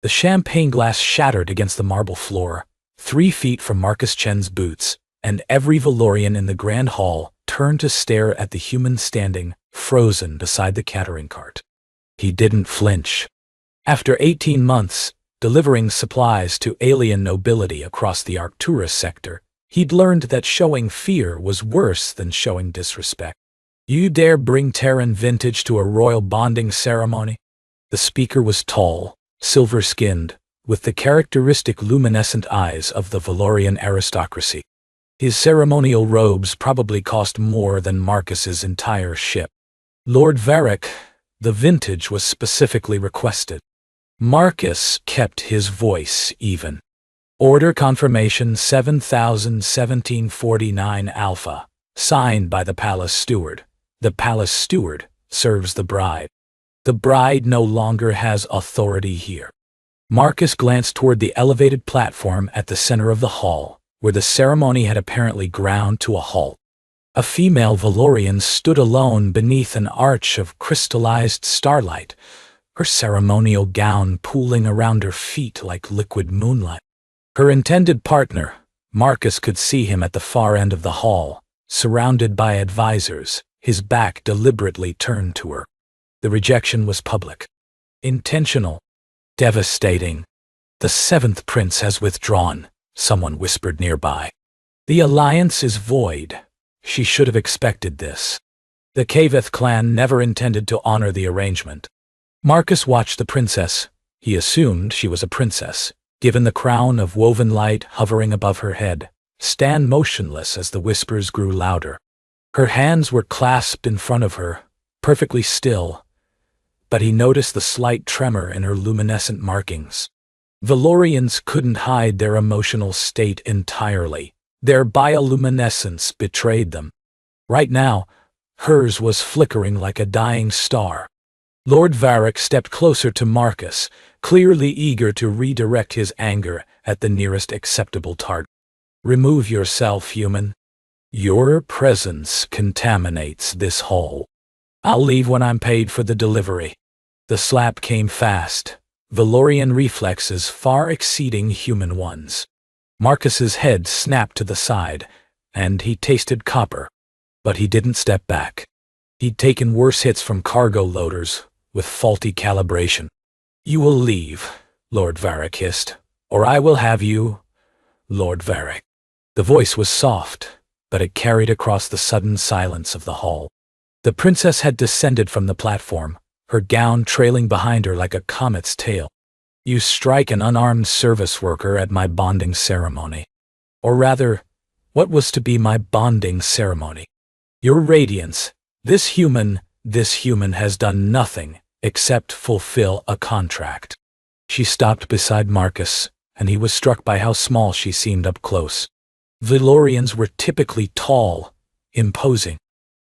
The champagne glass shattered against the marble floor, 3 feet from Marcus Chen's boots, and every Valorian in the grand hall turned to stare at the human standing, frozen beside the catering cart. He didn't flinch. After 18 months, delivering supplies to alien nobility across the Arcturus sector, he'd learned that showing fear was worse than showing disrespect. "You dare bring Terran vintage to a royal bonding ceremony?" The speaker was tall, silver-skinned, with the characteristic luminescent eyes of the Valorian aristocracy. His ceremonial robes probably cost more than Marcus's entire ship. "Lord Varric, the vintage was specifically requested." Marcus kept his voice even. "Order confirmation 701749 Alpha, signed by the palace steward. The palace steward serves the bride. The bride no longer has authority here." Marcus glanced toward the elevated platform at the center of the hall, where the ceremony had apparently ground to a halt. A female Valorian stood alone beneath an arch of crystallized starlight, her ceremonial gown pooling around her feet like liquid moonlight. Her intended partner, Marcus could see him at the far end of the hall, surrounded by advisors, his back deliberately turned to her. The rejection was public. Intentional. Devastating. "The 7th prince has withdrawn," someone whispered nearby. "The alliance is void." She should have expected this. The Kaveth clan never intended to honor the arrangement. Marcus watched the princess. He assumed she was a princess, given the crown of woven light hovering above her head, stand motionless as the whispers grew louder. Her hands were clasped in front of her, perfectly still, but he noticed the slight tremor in her luminescent markings. Valorians couldn't hide their emotional state entirely. Their bioluminescence betrayed them. Right now, hers was flickering like a dying star. Lord Varric stepped closer to Marcus, clearly eager to redirect his anger at the nearest acceptable target. "Remove yourself, human. Your presence contaminates this hall. I'll leave when I'm paid for the delivery." The slap came fast, Valorian reflexes far exceeding human ones. Marcus's head snapped to the side, and he tasted copper. But he didn't step back. He'd taken worse hits from cargo loaders, with faulty calibration. "You will leave," Lord Varric hissed, "or I will have you, Lord Varric." The voice was soft, but it carried across the sudden silence of the hall. The princess had descended from the platform, her gown trailing behind her like a comet's tail. "You strike an unarmed service worker at my bonding ceremony. Or rather, what was to be my bonding ceremony? Your radiance, this human has done nothing except fulfill a contract." She stopped beside Marcus, and he was struck by how small she seemed up close. Valorians were typically tall, imposing.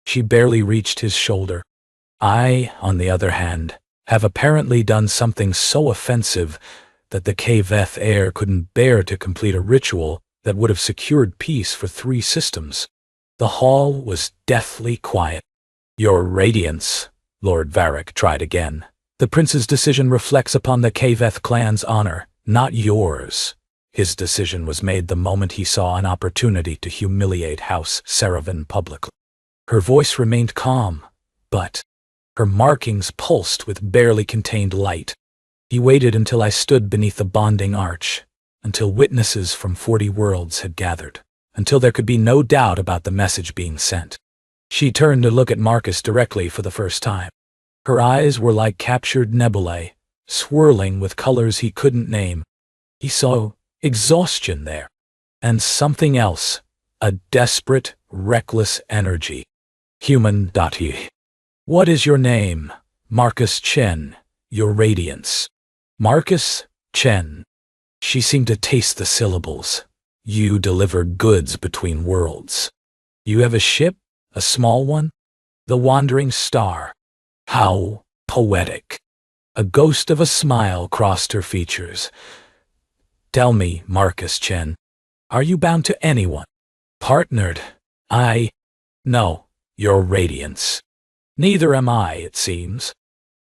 She barely reached his shoulder. "I, on the other hand, have apparently done something so offensive that the Kaveth heir couldn't bear to complete a ritual that would have secured peace for 3 systems." The hall was deathly quiet. "Your radiance," Lord Varric tried again. "The prince's decision reflects upon the Kaveth clan's honor, not yours." His decision was made the moment he saw an opportunity to humiliate House Seravan publicly. Her voice remained calm, but her markings pulsed with barely contained light. "He waited until I stood beneath the bonding arch, until witnesses from 40 worlds had gathered, until there could be no doubt about the message being sent." She turned to look at Marcus directly for the first time. Her eyes were like captured nebulae, swirling with colors he couldn't name. He saw exhaustion there, and something else, a desperate, reckless energy. "Human.he. What is your name?" "Marcus Chen, your radiance." "Marcus Chen." She seemed to taste the syllables. "You deliver goods between worlds. You have a ship, a small one?" "The Wandering Star." How poetic. A ghost of a smile crossed her features. "Tell me, Marcus Chen, are you bound to anyone?" "Partnered. No, your radiance." "Neither am I, it seems."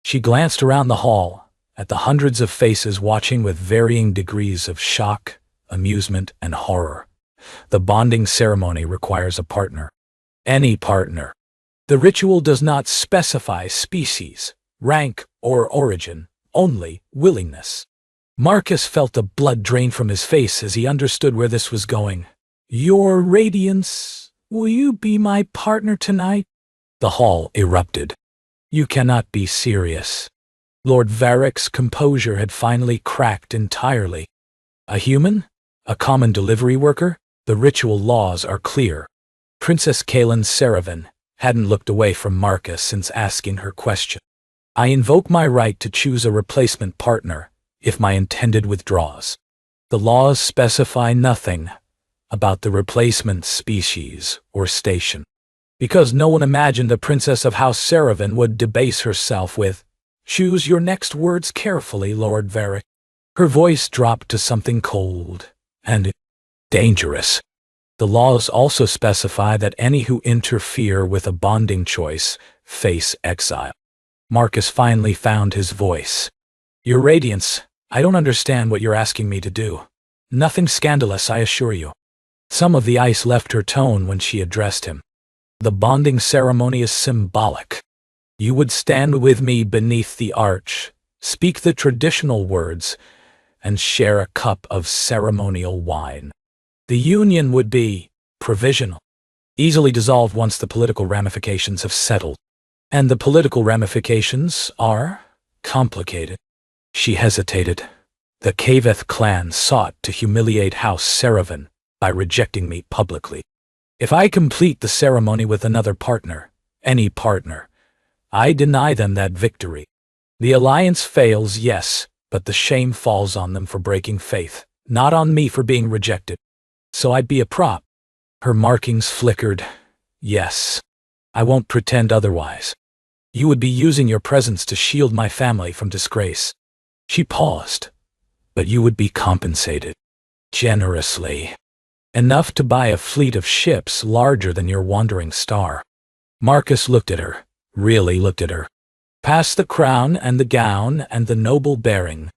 She glanced around the hall, at the hundreds of faces watching with varying degrees of shock, amusement, and horror. The bonding ceremony requires a partner. Any partner. The ritual does not specify species, rank, or origin, only willingness. Marcus felt the blood drain from his face as he understood where this was going. "Your Radiance, will you be my partner tonight?" The hall erupted. "You cannot be serious." Lord Varric's composure had finally cracked entirely. "A human? A common delivery worker? The ritual laws are clear." Princess Kaelin Seravan hadn't looked away from Marcus since asking her question. "I invoke my right to choose a replacement partner if my intended withdraws. The laws specify nothing about the replacement species or station. Because no one imagined the Princess of House Seravan would debase herself with, 'Choose your next words carefully, Lord Varric.'" Her voice dropped to something cold and dangerous. "The laws also specify that any who interfere with a bonding choice face exile." Marcus finally found his voice. "Your Radiance, I don't understand what you're asking me to do. Nothing scandalous, I assure you." Some of the ice left her tone when she addressed him. "The bonding ceremony is symbolic. You would stand with me beneath the arch, speak the traditional words, and share a cup of ceremonial wine. The union would be provisional, easily dissolved once the political ramifications have settled. And the political ramifications are complicated." She hesitated. "The Kaveth clan sought to humiliate House Seravan by rejecting me publicly. If I complete the ceremony with another partner, any partner, I deny them that victory. The alliance fails, yes, but the shame falls on them for breaking faith, not on me for being rejected. So I'd be a prop." Her markings flickered. "Yes. I won't pretend otherwise. You would be using your presence to shield my family from disgrace." She paused. "But you would be compensated. Generously. Enough to buy a fleet of ships larger than your wandering star." Marcus looked at her, really looked at her. Past the crown and the gown and the noble bearing,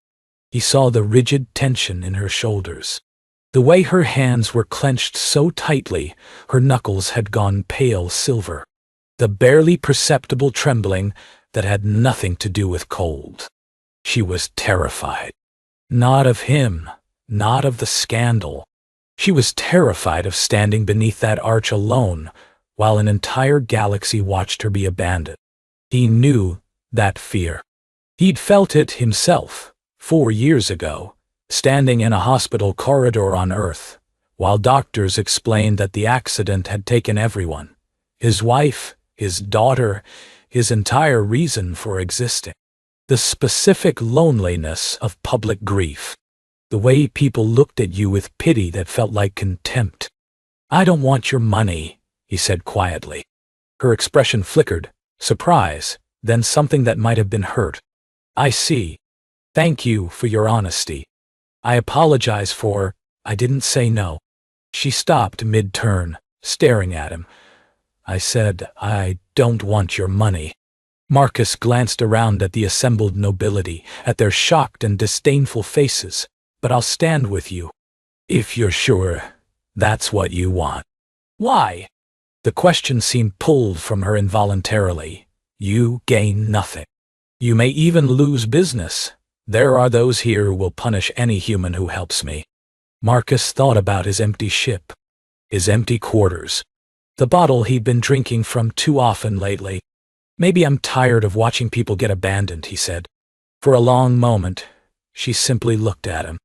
he saw the rigid tension in her shoulders. The way her hands were clenched so tightly, her knuckles had gone pale silver. The barely perceptible trembling that had nothing to do with cold. She was terrified. Not of him, not of the scandal. She was terrified of standing beneath that arch alone while an entire galaxy watched her be abandoned. He knew that fear. He'd felt it himself 4 years ago, standing in a hospital corridor on Earth, while doctors explained that the accident had taken everyone. His wife, his daughter, his entire reason for existing. The specific loneliness of public grief. The way people looked at you with pity that felt like contempt. "I don't want your money," he said quietly. Her expression flickered, surprise, then something that might have been hurt. "I see. Thank you for your honesty. I apologize for, I didn't say no." She stopped mid-turn, staring at him. "I said, I don't want your money." Marcus glanced around at the assembled nobility, at their shocked and disdainful faces. "But I'll stand with you. If you're sure that's what you want." "Why?" The question seemed pulled from her involuntarily. "You gain nothing. You may even lose business. There are those here who will punish any human who helps me." Marcus thought about his empty ship, his empty quarters, the bottle he'd been drinking from too often lately. "Maybe I'm tired of watching people get abandoned," he said. For a long moment, she simply looked at him.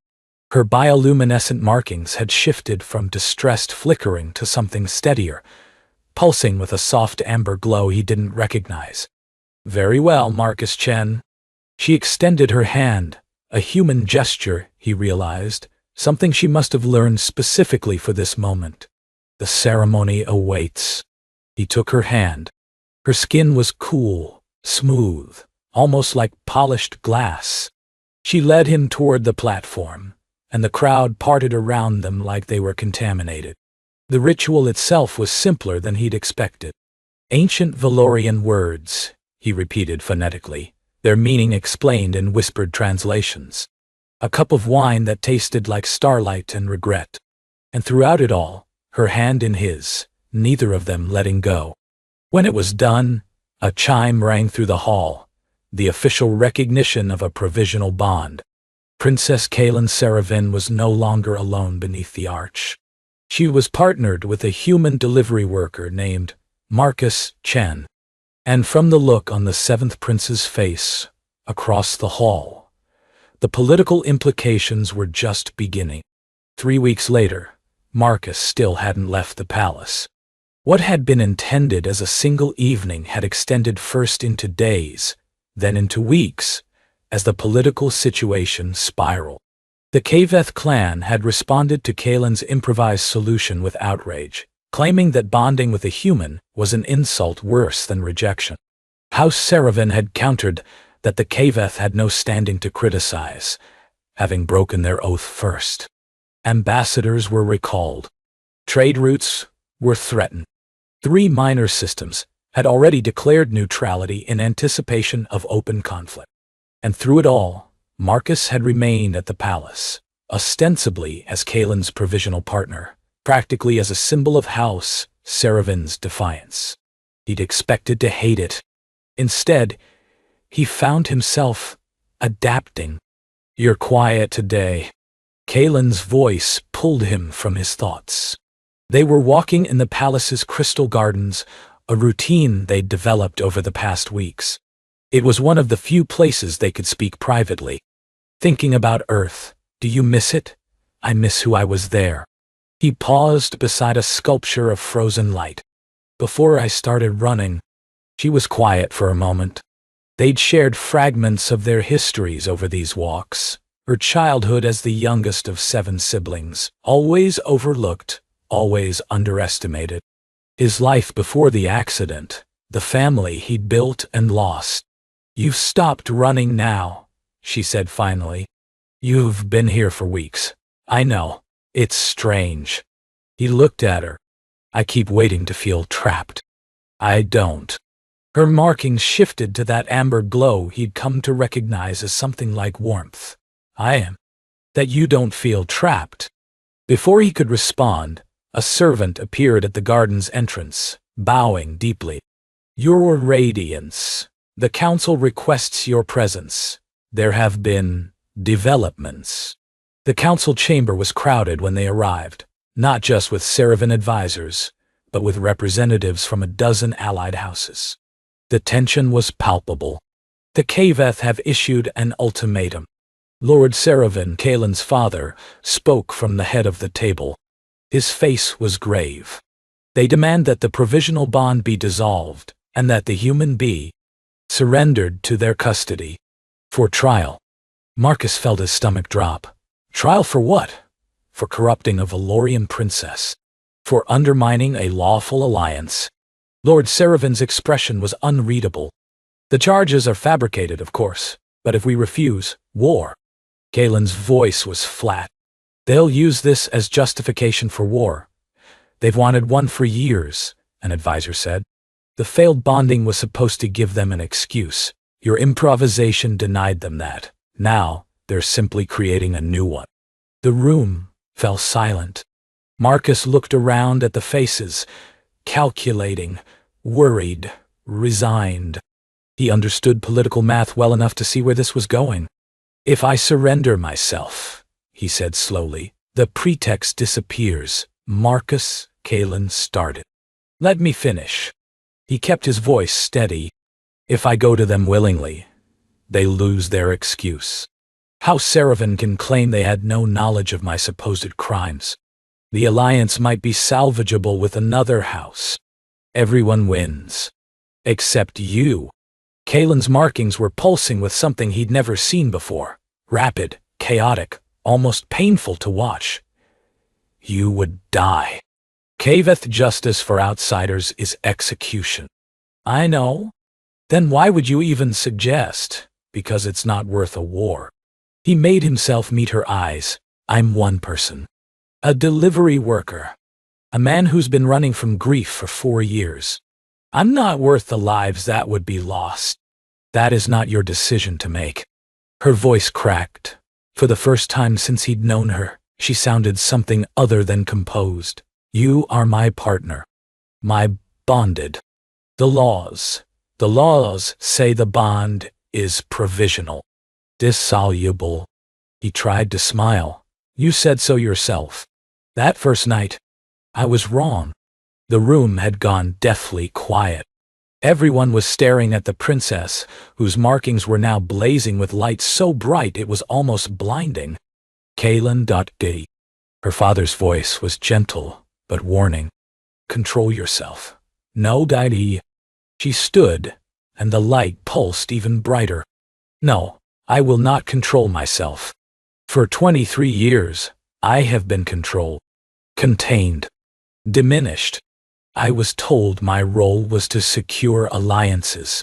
Her bioluminescent markings had shifted from distressed flickering to something steadier, pulsing with a soft amber glow he didn't recognize. "Very well, Marcus Chen." She extended her hand, a human gesture, he realized, something she must have learned specifically for this moment. "The ceremony awaits." He took her hand. Her skin was cool, smooth, almost like polished glass. She led him toward the platform, and the crowd parted around them like they were contaminated. The ritual itself was simpler than he'd expected. "Ancient Valorian words," he repeated phonetically. their meaning explained in whispered translations. A cup of wine that tasted like starlight and regret. And throughout it all, her hand in his, neither of them letting go. When it was done, a chime rang through the hall, the official recognition of a provisional bond. Princess Kaylin Seravin was no longer alone beneath the arch. She was partnered with a human delivery worker named Marcus Chen. And from the look on the seventh prince's face, across the hall, the political implications were just beginning. 3 weeks later, Marcus still hadn't left the palace. What had been intended as a single evening had extended first into days, then into weeks, as the political situation spiraled. The Kaveth clan had responded to Kaylin's improvised solution with outrage, claiming that bonding with a human was an insult worse than rejection. House Seravin had countered that the Kaveth had no standing to criticize, having broken their oath first. Ambassadors were recalled. Trade routes were threatened. 3 minor systems had already declared neutrality in anticipation of open conflict. And through it all, Marcus had remained at the palace, ostensibly as Kaylin's provisional partner, practically as a symbol of House Seravin's defiance. He'd expected to hate it. Instead, he found himself adapting. "You're quiet today." Kaylin's voice pulled him from his thoughts. They were walking in the palace's crystal gardens, a routine they'd developed over the past weeks. It was one of the few places they could speak privately. "Thinking about Earth, do you miss it?" "I miss who I was there." He paused beside a sculpture of frozen light. "Before I started running." She was quiet for a moment. They'd shared fragments of their histories over these walks. Her childhood as the youngest of 7 siblings, always overlooked, always underestimated. His life before the accident, the family he'd built and lost. "You've stopped running now," she said finally. "You've been here for weeks. I know. It's strange." He looked at her. "I keep waiting to feel trapped." "I don't." Her markings shifted to that amber glow he'd come to recognize as something like warmth. "I am." "That you don't feel trapped." Before he could respond, a servant appeared at the garden's entrance, bowing deeply. "Your Radiance. The Council requests your presence. There have been developments." The council chamber was crowded when they arrived, not just with Seravin advisors, but with representatives from a dozen allied houses. The tension was palpable. The Kaveth have issued an ultimatum. Lord Seravin, Kaylin's father, spoke from the head of the table. His face was grave. They demand that the provisional bond be dissolved, and that the human be surrendered to their custody. For trial. Marcus felt his stomach drop. Trial for what? For corrupting a Valorian princess. For undermining a lawful alliance. Lord Seravin's expression was unreadable. "The charges are fabricated, of course, but if we refuse, war." Kaylin's voice was flat. "They'll use this as justification for war. They've wanted one for years," an advisor said. "The failed bonding was supposed to give them an excuse. Your improvisation denied them that. Now, they're simply creating a new one." The room fell silent. Marcus looked around at the faces, calculating, worried, resigned. He understood political math well enough to see where this was going. "If I surrender myself," he said slowly, "the pretext disappears." Marcus, Kaylin started. "Let me finish." He kept his voice steady. "If I go to them willingly, they lose their excuse. How Seravin can claim they had no knowledge of my supposed crimes. The alliance might be salvageable with another house. Everyone wins. Except you." Kaylin's markings were pulsing with something he'd never seen before. Rapid, chaotic, almost painful to watch. "You would die. Kaveth justice for outsiders is execution." "I know." "Then why would you even suggest?" "Because it's not worth a war." He made himself meet her eyes. "I'm one person. A delivery worker. A man who's been running from grief for 4 years. I'm not worth the lives that would be lost." That is not your decision to make." Her voice cracked. For the first time since he'd known her, she sounded something other than composed. "You are my partner. My bonded. The laws say the bond is provisional, dissoluble." He tried to smile. "You said so yourself. That first night, I was wrong." The room had gone deathly quiet. Everyone was staring at the princess, whose markings were now blazing with light so bright it was almost blinding. "Kaylin.D." Her father's voice was gentle, but warning. "Control yourself." "No, Daddy." She stood, and the light pulsed even brighter. "No, I will not control myself. For 23 years, I have been controlled, contained, diminished. I was told my role was to secure alliances,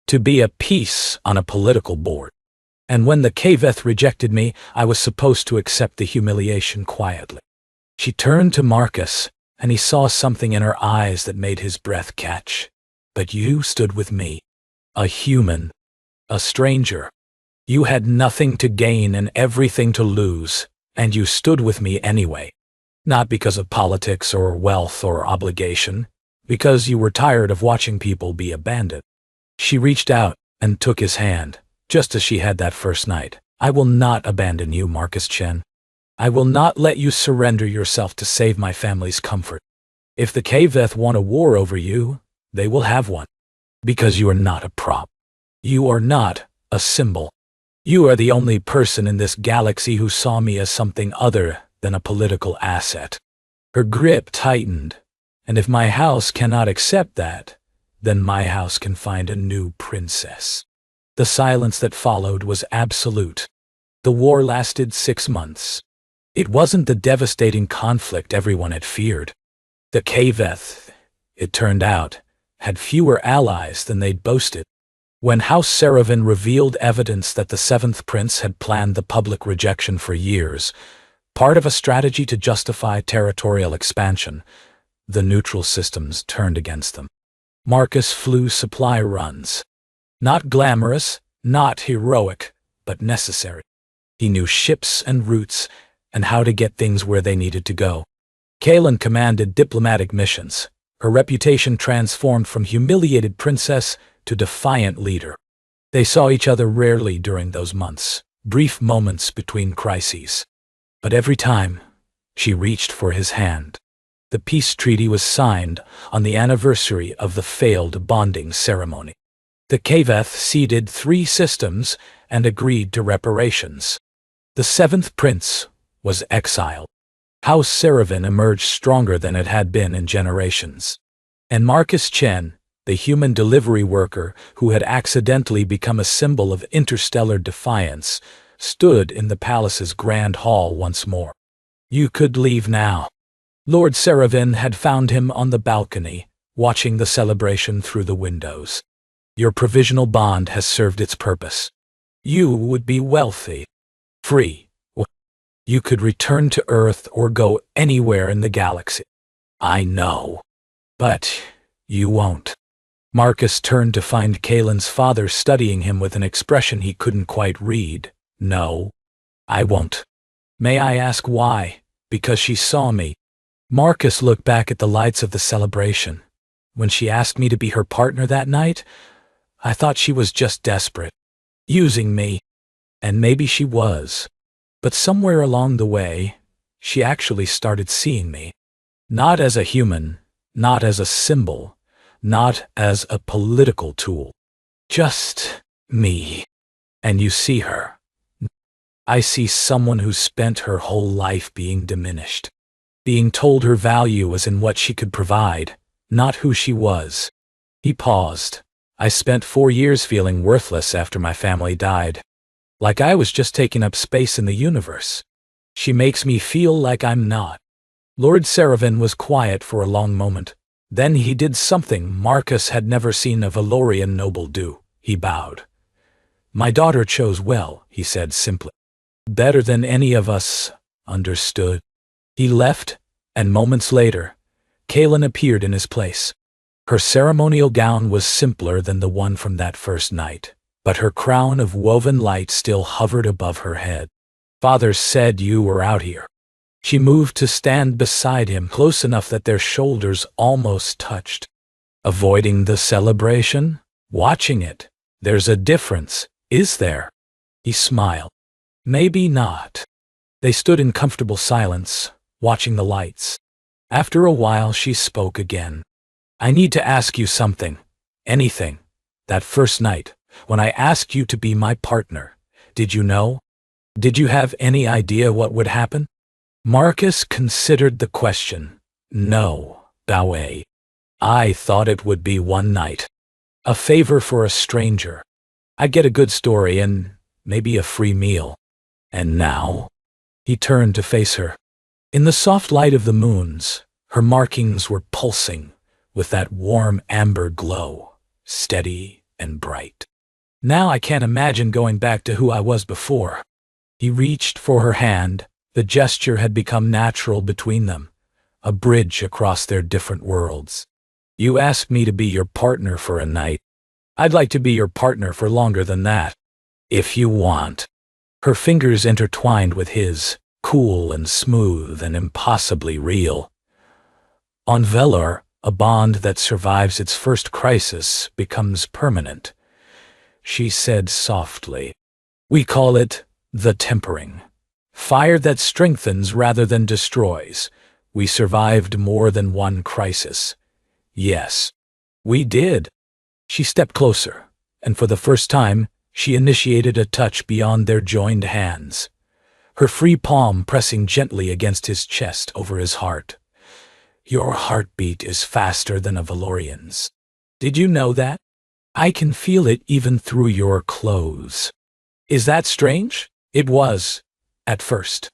to be a piece on a political board. And when the Kaveth rejected me, I was supposed to accept the humiliation quietly." She turned to Marcus, and he saw something in her eyes that made his breath catch. "But you stood with me, a human, a stranger. You had nothing to gain and everything to lose, and you stood with me anyway. Not because of politics or wealth or obligation, because you were tired of watching people be abandoned." She reached out and took his hand, just as she had that first night. "I will not abandon you, Marcus Chen. I will not let you surrender yourself to save my family's comfort. If the Kaveth want a war over you, they will have one. Because you are not a prop. You are not a symbol. You are the only person in this galaxy who saw me as something other than a political asset." Her grip tightened. "And if my house cannot accept that, then my house can find a new princess." The silence that followed was absolute. The war lasted 6 months. It wasn't the devastating conflict everyone had feared. The Kaveth, it turned out, had fewer allies than they'd boasted. When House Seravan revealed evidence that the 7th Prince had planned the public rejection for years, part of a strategy to justify territorial expansion, the neutral systems turned against them. Marcus flew supply runs. Not glamorous, not heroic, but necessary. He knew ships and routes and how to get things where they needed to go. Kaylin commanded diplomatic missions. Her reputation transformed from humiliated princess to defiant leader. They saw each other rarely during those months, brief moments between crises. But every time, she reached for his hand. The peace treaty was signed on the anniversary of the failed bonding ceremony. The Kaveth ceded 3 systems and agreed to reparations. The 7th Prince was exiled. House Seravan emerged stronger than it had been in generations. And Marcus Chen, the human delivery worker who had accidentally become a symbol of interstellar defiance, stood in the palace's grand hall once more. "You could leave now." Lord Seravan had found him on the balcony, watching the celebration through the windows. "Your provisional bond has served its purpose. You would be wealthy, free. You could return to Earth or go anywhere in the galaxy. I know. But you won't." Marcus turned to find Kaylin's father studying him with an expression he couldn't quite read. "No, I won't." "May I ask why?" "Because she saw me." Marcus looked back at the lights of the celebration. "When she asked me to be her partner that night, I thought she was just desperate, using me. And maybe she was. But somewhere along the way, she actually started seeing me. Not as a human, not as a symbol, not as a political tool. Just me. And you see her. I see someone who spent her whole life being diminished, being told her value was in what she could provide, not who she was." He paused. "I spent 4 years feeling worthless after my family died. Like I was just taking up space in the universe. She makes me feel like I'm not." Lord Seravan was quiet for a long moment. Then he did something Marcus had never seen a Valorian noble do. He bowed. "My daughter chose well," he said simply. "Better than any of us understood." He left, and moments later, Kaylin appeared in his place. Her ceremonial gown was simpler than the one from that first night. but her crown of woven light still hovered above her head. "Father said you were out here." She moved to stand beside him, close enough that their shoulders almost touched. "Avoiding the celebration? Watching it? There's a difference, is there?" He smiled. "Maybe not." They stood in comfortable silence, watching the lights. After a while she spoke again. "I need to ask you something. Anything. That first night, when I asked you to be my partner, did you know? Did you have any idea what would happen?" Marcus considered the question. "No, Dawei. I thought it would be one night. A favor for a stranger. I'd get a good story and maybe a free meal. And now?" He turned to face her. In the soft light of the moons, her markings were pulsing with that warm amber glow, steady and bright. "Now I can't imagine going back to who I was before." He reached for her hand. The gesture had become natural between them, a bridge across their different worlds. "You asked me to be your partner for a night. I'd like to be your partner for longer than that, if you want." Her fingers intertwined with his, cool and smooth and impossibly real. "On Velor, a bond that survives its first crisis becomes permanent," she said softly. "We call it the tempering. Fire that strengthens rather than destroys. We survived more than one crisis." "Yes, we did." She stepped closer, and for the first time, she initiated a touch beyond their joined hands, her free palm pressing gently against his chest over his heart. "Your heartbeat is faster than a Valorian's. Did you know that? I can feel it even through your clothes." "Is that strange?" It was, at first.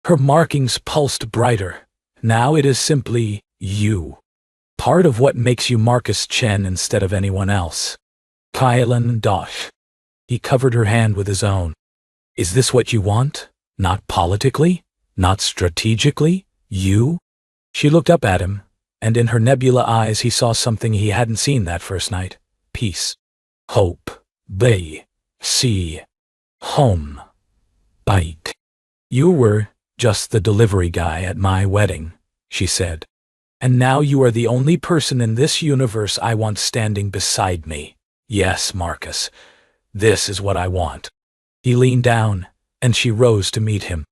Her markings pulsed brighter. Now it is simply you. Part of what makes you Marcus Chen instead of anyone else. Kylan Dosh. He covered her hand with his own. "Is this what you want? Not politically? Not strategically? You?" She looked up at him, and in her nebula eyes he saw something he hadn't seen that first night. Peace. Hope. Bay. Sea. Home. Bite. "You were just the delivery guy at my wedding," she said. "And now you are the only person in this universe I want standing beside me. Yes, Marcus, this is what I want." He leaned down, and she rose to meet him.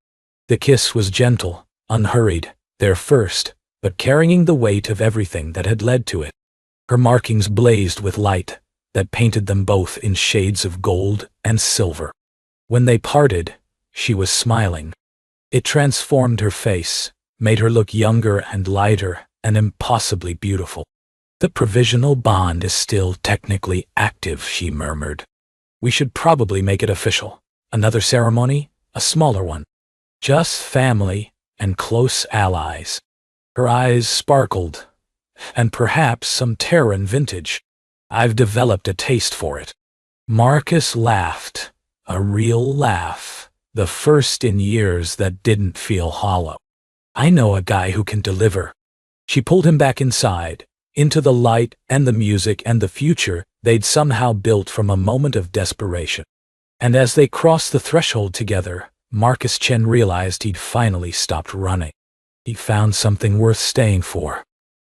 The kiss was gentle, unhurried, their first, but carrying the weight of everything that had led to it. Her markings blazed with light that painted them both in shades of gold and silver. When they parted, she was smiling. It transformed her face, made her look younger and lighter and impossibly beautiful. "The provisional bond is still technically active," she murmured. "We should probably make it official. Another ceremony, a smaller one. Just family and close allies." Her eyes sparkled, and perhaps some Terran vintage. "I've developed a taste for it." Marcus laughed, a real laugh. The first in years that didn't feel hollow. "I know a guy who can deliver." She pulled him back inside, into the light and the music and the future they'd somehow built from a moment of desperation. And as they crossed the threshold together, Marcus Chen realized he'd finally stopped running. He found something worth staying for.